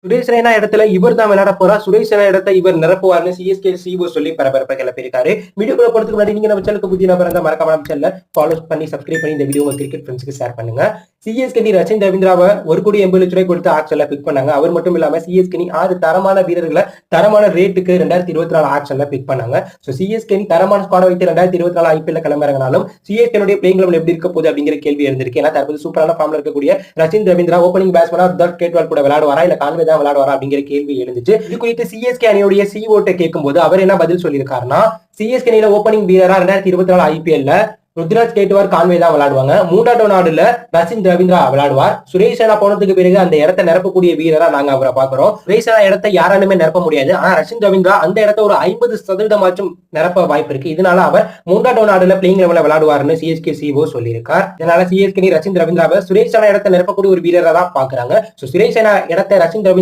சுரேஷ் ரெய்னா இடத்துல இவர் தான் விளையாட போறா. சுரேஷ் ரெய்னா இடத்தை இவர் நிரப்புவார்னு சிஎஸ்கே சிஓ சொல்லி பரபரப்பை கிளப்பியிருக்காரு. வீடியோக்குள்ள போறதுக்கு முன்னாடி நீங்க நம்ம சேனலுக்கு புதிய நபர் இருந்தா மறக்காம நம்ம சேனலை ஃபாலோ பண்ணி சப்ஸ்கிரைப் பண்ணி இந்த வீடியோ உங்க கிரிக்கெட் ஃப்ரெண்ட்ஸ்க்கு ஷேர் பண்ணுங்க. சிஎஸ்கே ரச்சின் ரவீந்திராவை 1,80,00,000 கொடுத்து ஆக்ஷன்ல பிக் பண்ணாங்க. அவர் மட்டும் இல்லாம சிஎஸ்கே 6 தரமான வீரர்களை தரமான ரேட்டுக்கு 2024 ஆக்ஷன்ல பிக் பண்ணாங்க. சிஎஸ்கே தரமான ஸ்குவாட் வைத்து 2024 ஐபிஎல் கிளம்புறதுனாலும் சிஎஸ்கே பிளேயிங் லெவல் எப்படி இருக்க போகுது அப்படிங்கிற கேள்வி இருந்திருக்கு. ஏன்னா தற்போது சூப்பரான ஃபார்ம்ல இருக்கக்கூடிய ரச்சின் ரவீந்திரா ஓப்பனிங் பேட்ஸ்மேனா தட் கேட்வால் கூட விளையாடுவாரா இல்ல கான்வே தான் விளையாடுவாரா அப்படிங்கிற கேள்வி எழுந்துச்சு. இது குறித்து சிஎஸ்கே அணியுடைய சிஓட்ட கேட்கும்போது அவர் என்ன பதில் சொல்லியிருக்காருன்னா, சிஎஸ்கே அணியில ஓப்பனிங் வீரரா 2024 ஐபிஎல்ல ருத்ராஜ் கேட்வார் கான்வே தான் விளையாடுவாங்க. 3வது நாடுல ரச்சின் ரவீந்திரா விளையாடுவார். சுரேஷ் ரெய்னா போனதுக்கு பிறகு அந்த இடத்தை நிரப்பக்கூடிய வீரரா நாங்க அவரை பாக்குறோம். சுரேஷ் ரெய்னா இடத்தை யாராலுமே நிரப்ப முடியாது. ஆனா ரச்சின் ரவீந்திரா அந்த இடத்தை ஒரு 50% நிரப்ப வாய்ப்பு இருக்கு. இதனால அவர் 3வது நாடுல பிளேயிங் லெவல்ல விளையாடுவார்னு சிஎஸ்கே சிஓ சொல்லியிருக்கார். இதனால சிஎஸ்கே ரச்சின் ரவீந்திராவை சுரேஷ் ரெய்னா இடத்தை நிரப்பக்கூடிய ஒரு வீரரா தான் பாக்குறாங்க. சுரேஷ் ரெய்னா இடத்தை ரச்சின் ரவீந்திரா